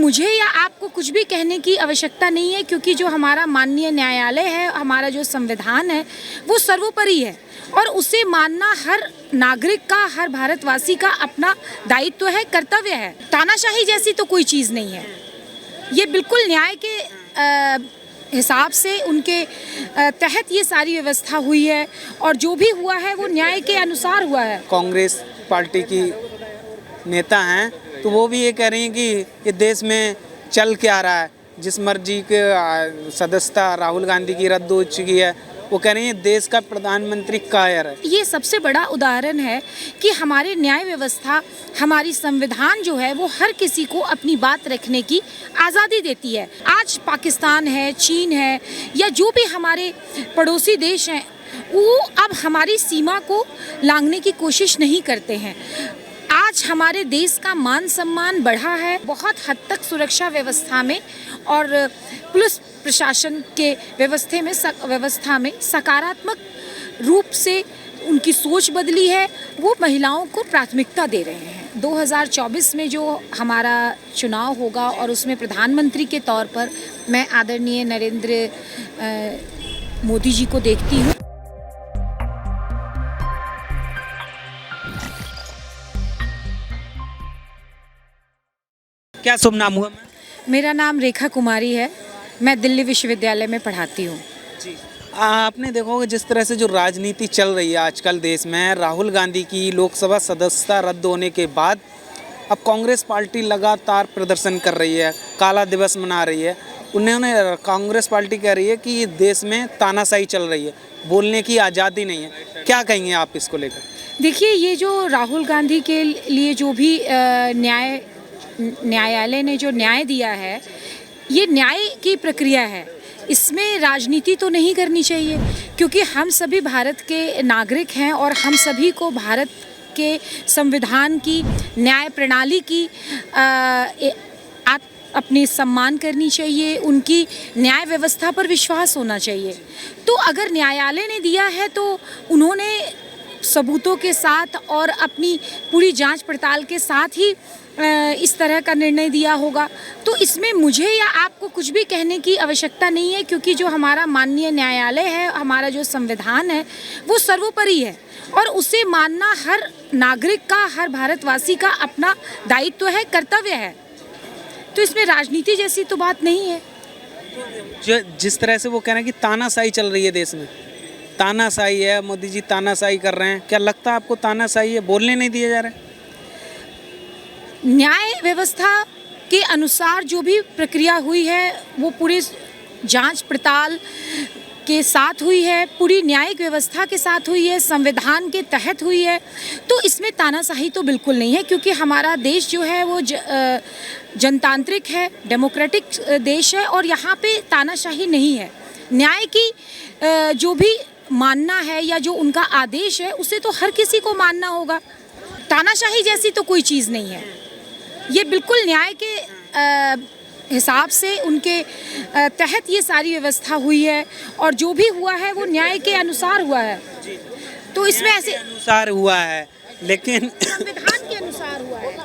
मुझे या आपको कुछ भी कहने की आवश्यकता नहीं है, क्योंकि जो हमारा माननीय न्यायालय है, हमारा जो संविधान है, वो सर्वोपरि है और उसे मानना हर नागरिक का, हर भारतवासी का अपना दायित्व है, कर्तव्य है। तानाशाही जैसी तो कोई चीज़ नहीं है। ये बिल्कुल न्याय के हिसाब से, उनके तहत ये सारी व्यवस्था हुई है और जो भी हुआ है वो न्याय के अनुसार हुआ है। कांग्रेस पार्टी की नेता हैं तो वो भी ये कह रही हैं कि ये देश में चल क्या रहा है, जिस मर्जी के सदस्यता राहुल गांधी की रद्द हो चुकी है, वो कह रही हैं देश का प्रधानमंत्री कायर है। ये सबसे बड़ा उदाहरण है कि हमारे न्याय व्यवस्था, हमारी संविधान जो है वो हर किसी को अपनी बात रखने की आज़ादी देती है। आज पाकिस्तान है, चीन है या जो भी हमारे पड़ोसी देश हैं, वो अब हमारी सीमा को लांघने की कोशिश नहीं करते हैं। आज हमारे देश का मान सम्मान बढ़ा है बहुत हद तक सुरक्षा व्यवस्था में और पुलिस प्रशासन के व्यवस्था में सकारात्मक रूप से उनकी सोच बदली है। वो महिलाओं को प्राथमिकता दे रहे हैं। 2024 में जो हमारा चुनाव होगा और उसमें प्रधानमंत्री के तौर पर मैं आदरणीय नरेंद्र मोदी जी को देखती हूँ। क्या शुभ नाम हुआ? मेरा नाम रेखा कुमारी है। मैं दिल्ली विश्वविद्यालय में पढ़ाती हूँ। जी, आपने देखा होगा जिस तरह से जो राजनीति चल रही है आजकल देश में, राहुल गांधी की लोकसभा सदस्यता रद्द होने के बाद अब कांग्रेस पार्टी लगातार प्रदर्शन कर रही है, काला दिवस मना रही है। उन्होंने कांग्रेस पार्टी कह रही है कि ये देश में तानाशाही चल रही है, बोलने की आज़ादी नहीं है। क्या कहेंगे आप इसको लेकर? देखिए, ये जो राहुल गांधी के लिए जो भी न्यायालय ने जो न्याय दिया है, ये न्याय की प्रक्रिया है। इसमें राजनीति तो नहीं करनी चाहिए, क्योंकि हम सभी भारत के नागरिक हैं और हम सभी को भारत के संविधान की, न्याय प्रणाली की अपनी सम्मान करनी चाहिए, उनकी न्याय व्यवस्था पर विश्वास होना चाहिए। तो अगर न्यायालय ने दिया है तो उन्होंने सबूतों के साथ और अपनी पूरी जांच पड़ताल के साथ ही इस तरह का निर्णय दिया होगा। तो इसमें मुझे या आपको कुछ भी कहने की आवश्यकता नहीं है, क्योंकि जो हमारा माननीय न्यायालय है, हमारा जो संविधान है, वो सर्वोपरि है और उसे मानना हर नागरिक का, हर भारतवासी का अपना दायित्व है, कर्तव्य है। तो इसमें राजनीति जैसी तो बात नहीं है। जिस तरह से वो कह रहे हैं कि तानाशाही चल रही है देश में, तानाशाही है, मोदी जी तानाशाही कर रहे हैं, क्या लगता है आपको तानाशाही है, बोलने नहीं दिए जा रहे? न्याय व्यवस्था के अनुसार जो भी प्रक्रिया हुई है वो पूरी जांच पड़ताल के साथ हुई है, पूरी न्यायिक व्यवस्था के साथ हुई है, संविधान के तहत हुई है। तो इसमें तानाशाही तो बिल्कुल नहीं है, क्योंकि हमारा देश जो है वो जनतांत्रिक है, डेमोक्रेटिक देश है और यहाँ पे तानाशाही नहीं है। न्याय की जो भी मानना है या जो उनका आदेश है उसे तो हर किसी को मानना होगा। तानाशाही जैसी तो कोई चीज़ नहीं है। ये बिल्कुल न्याय के हिसाब से, उनके तहत ये सारी व्यवस्था हुई है और जो भी हुआ है वो न्याय के अनुसार हुआ है। तो इसमें ऐसे अनुसार हुआ है, लेकिन संविधान के अनुसार हुआ है।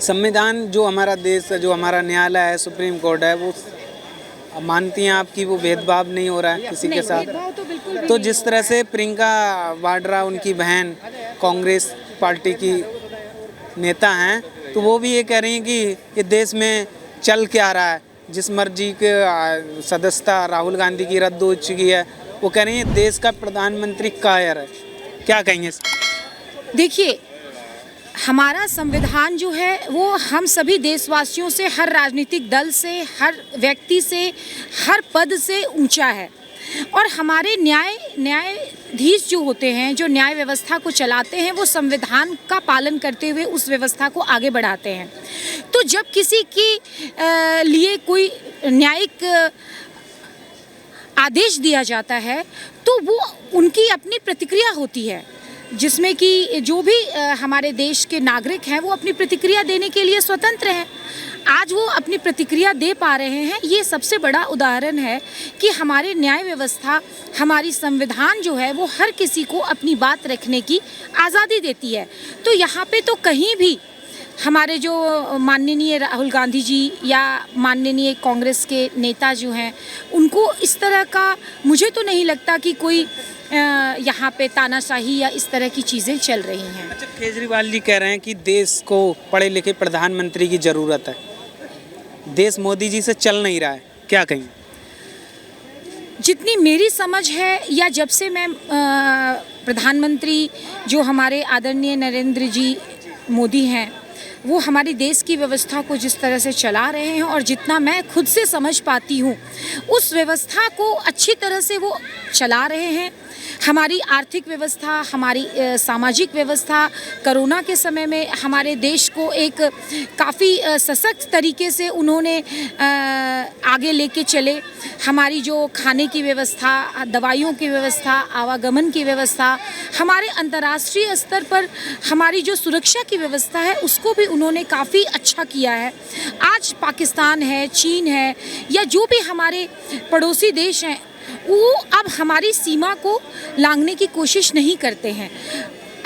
संविधान जो हमारा देश, जो हमारा न्यायालय है, सुप्रीम कोर्ट है, वो मानती हैं आपकी वो भेदभाव नहीं हो रहा है किसी के साथ? तो जिस तरह से प्रियंका वाड्रा, उनकी बहन, कांग्रेस पार्टी की नेता हैं, तो वो भी ये कह रही हैं कि ये देश में चल क्या रहा है, जिस मर्जी के सदस्यता राहुल गांधी की रद्द हो चुकी है, वो कह रही हैं देश का प्रधानमंत्री कायर है। क्या कहेंगे? देखिए, हमारा संविधान जो है वो हम सभी देशवासियों से, हर राजनीतिक दल से, हर व्यक्ति से, हर पद से ऊंचा है और हमारे न्यायाधीश जो होते हैं, जो न्याय व्यवस्था को चलाते हैं, वो संविधान का पालन करते हुए उस व्यवस्था को आगे बढ़ाते हैं। तो जब किसी के लिए कोई न्यायिक आदेश दिया जाता है तो वो उनकी अपनी प्रतिक्रिया होती है, जिसमें कि जो भी हमारे देश के नागरिक हैं वो अपनी प्रतिक्रिया देने के लिए स्वतंत्र हैं। आज वो अपनी प्रतिक्रिया दे पा रहे हैं। ये सबसे बड़ा उदाहरण है कि हमारे न्याय व्यवस्था, हमारी संविधान जो है वो हर किसी को अपनी बात रखने की आज़ादी देती है। तो यहाँ पे तो कहीं भी हमारे जो माननीय राहुल गांधी जी या माननीय कांग्रेस के नेता जो हैं, उनको इस तरह का मुझे तो नहीं लगता कि कोई यहाँ पे तानाशाही या इस तरह की चीज़ें चल रही हैं। अच्छा, केजरीवाल जी कह रहे हैं कि देश को पढ़े लिखे प्रधानमंत्री की ज़रूरत है, देश मोदी जी से चल नहीं रहा है, क्या कहें? जितनी मेरी समझ है या जब से मैं प्रधानमंत्री जो हमारे आदरणीय नरेंद्र जी मोदी हैं, वो हमारी देश की व्यवस्था को जिस तरह से चला रहे हैं और जितना मैं खुद से समझ पाती हूँ, उस व्यवस्था को अच्छी तरह से वो चला रहे हैं। हमारी आर्थिक व्यवस्था, हमारी सामाजिक व्यवस्था कोरोना के समय में हमारे देश को एक काफ़ी सशक्त तरीके से उन्होंने आगे लेके चले। हमारी जो खाने की व्यवस्था, दवाइयों की व्यवस्था, आवागमन की व्यवस्था, हमारे अंतर्राष्ट्रीय स्तर पर हमारी जो सुरक्षा की व्यवस्था है, उसको भी उन्होंने काफ़ी अच्छा किया है। आज पाकिस्तान है, चीन है या जो भी हमारे पड़ोसी देश हैं, वो अब हमारी सीमा को लांघने की कोशिश नहीं करते हैं।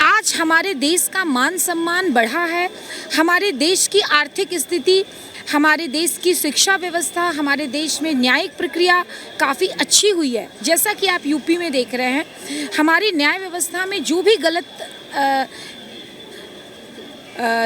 आज हमारे देश का मान सम्मान बढ़ा है, हमारे देश की आर्थिक स्थिति, हमारे देश की शिक्षा व्यवस्था, हमारे देश में न्यायिक प्रक्रिया काफ़ी अच्छी हुई है। जैसा कि आप यूपी में देख रहे हैं, हमारी न्याय व्यवस्था में जो भी गलत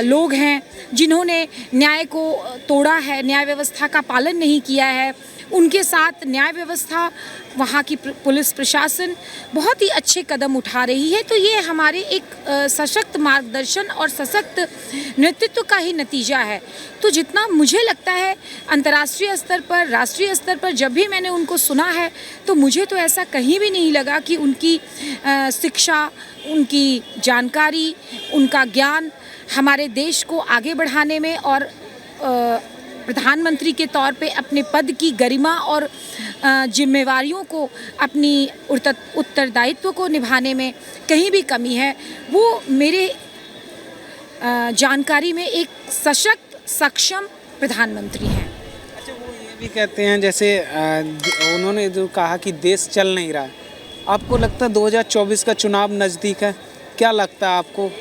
लोग हैं, जिन्होंने न्याय को तोड़ा है, न्याय व्यवस्था का पालन नहीं किया है, उनके साथ न्याय व्यवस्था, वहाँ की पुलिस प्रशासन बहुत ही अच्छे कदम उठा रही है। तो ये हमारे एक सशक्त मार्गदर्शन और सशक्त नेतृत्व का ही नतीजा है। तो जितना मुझे लगता है अंतर्राष्ट्रीय स्तर पर, राष्ट्रीय स्तर पर जब भी मैंने उनको सुना है, तो मुझे तो ऐसा कहीं भी नहीं लगा कि उनकी शिक्षा, उनकी जानकारी, उनका ज्ञान हमारे देश को आगे बढ़ाने में और प्रधानमंत्री के तौर पे अपने पद की गरिमा और जिम्मेवारियों को, अपनी उत्तरदायित्व को निभाने में कहीं भी कमी है। वो मेरे जानकारी में एक सशक्त, सक्षम प्रधानमंत्री हैं। अच्छा, वो ये भी कहते हैं, जैसे उन्होंने जो कहा कि देश चल नहीं रहा है, आपको लगता है 2024 का चुनाव नज़दीक है? क्या लगता है आपको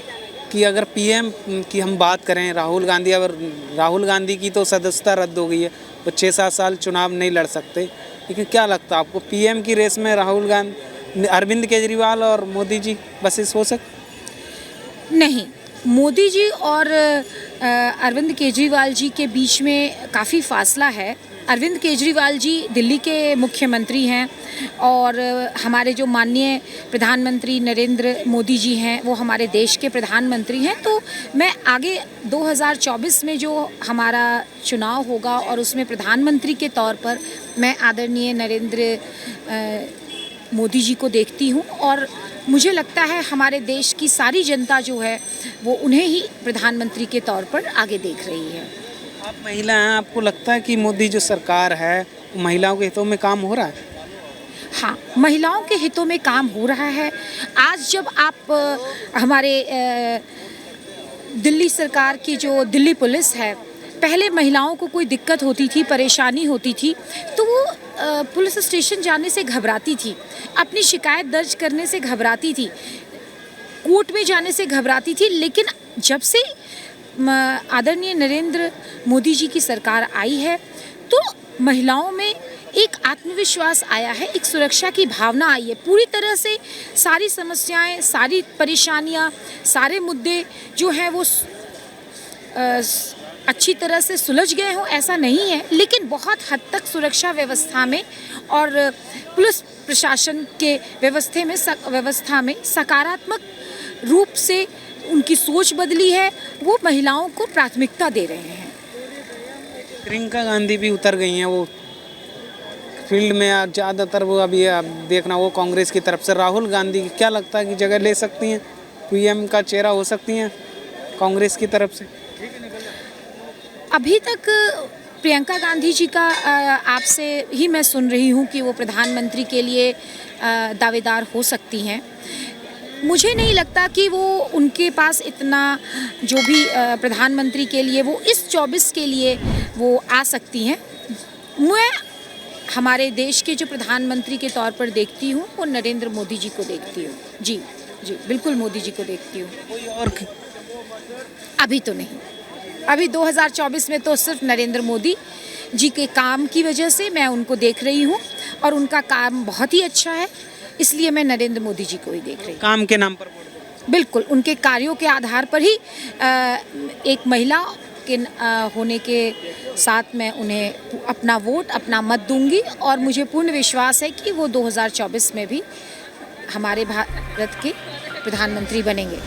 कि अगर पीएम की हम बात करें, राहुल गांधी, अगर राहुल गांधी की तो सदस्यता रद्द हो गई है, वो 6-7 साल चुनाव नहीं लड़ सकते, लेकिन क्या लगता है आपको पीएम की रेस में राहुल गांधी, अरविंद केजरीवाल और मोदी जी बसेस हो सकते? नहीं, मोदी जी और अरविंद केजरीवाल जी के बीच में काफ़ी फासला है। अरविंद केजरीवाल जी दिल्ली के मुख्यमंत्री हैं और हमारे जो माननीय प्रधानमंत्री नरेंद्र मोदी जी हैं, वो हमारे देश के प्रधानमंत्री हैं। तो मैं आगे 2024 में जो हमारा चुनाव होगा और उसमें प्रधानमंत्री के तौर पर मैं आदरणीय नरेंद्र मोदी जी को देखती हूँ और मुझे लगता है हमारे देश की सारी जनता जो है वो उन्हें ही प्रधानमंत्री के तौर पर आगे देख रही है। आप महिला हैं, आपको लगता है कि मोदी जो सरकार है महिलाओं के हितों में काम हो रहा है? हाँ, महिलाओं के हितों में काम हो रहा है। आज जब आप हमारे दिल्ली सरकार की जो दिल्ली पुलिस है, पहले महिलाओं को कोई दिक्कत होती थी, परेशानी होती थी, तो वो पुलिस स्टेशन जाने से घबराती थी, अपनी शिकायत दर्ज करने से घबराती थी, कोर्ट में जाने से घबराती थी। लेकिन जब से आदरणीय नरेंद्र मोदी जी की सरकार आई है, तो महिलाओं में एक आत्मविश्वास आया है, एक सुरक्षा की भावना आई है। पूरी तरह से सारी समस्याएं, सारी परेशानियां, सारे मुद्दे जो हैं वो अच्छी तरह से सुलझ गए हों ऐसा नहीं है, लेकिन बहुत हद तक सुरक्षा व्यवस्था में और पुलिस प्रशासन के व्यवस्था में सकारात्मक रूप से उनकी सोच बदली है। वो महिलाओं को प्राथमिकता दे रहे हैं। प्रियंका गांधी भी उतर गई हैं वो फील्ड में, ज़्यादातर वो अभी आप देखना वो कांग्रेस की तरफ से। राहुल गांधी क्या लगता है कि जगह ले सकती हैं, पीएम का चेहरा हो सकती हैं कांग्रेस की तरफ से? अभी तक प्रियंका गांधी जी का आपसे ही मैं सुन रही हूँ कि वो प्रधानमंत्री के लिए दावेदार हो सकती हैं। मुझे नहीं लगता कि वो उनके पास इतना जो भी प्रधानमंत्री के लिए वो इस 24 के लिए वो आ सकती हैं। मैं हमारे देश के जो प्रधानमंत्री के तौर पर देखती हूँ वो नरेंद्र मोदी जी को देखती हूँ। जी जी, बिल्कुल मोदी जी को देखती हूँ। कोई और अभी तो नहीं। अभी 2024 में तो सिर्फ नरेंद्र मोदी जी के काम की वजह से मैं उनको देख रही हूँ और उनका काम बहुत ही अच्छा है, इसलिए मैं नरेंद्र मोदी जी को ही देख रही हूँ। काम के नाम पर वोट दें। बिल्कुल, उनके कार्यों के आधार पर ही एक महिला के होने के साथ मैं उन्हें अपना वोट, अपना मत दूंगी और मुझे पूर्ण विश्वास है कि वो 2024 में भी हमारे भारत के प्रधानमंत्री बनेंगे।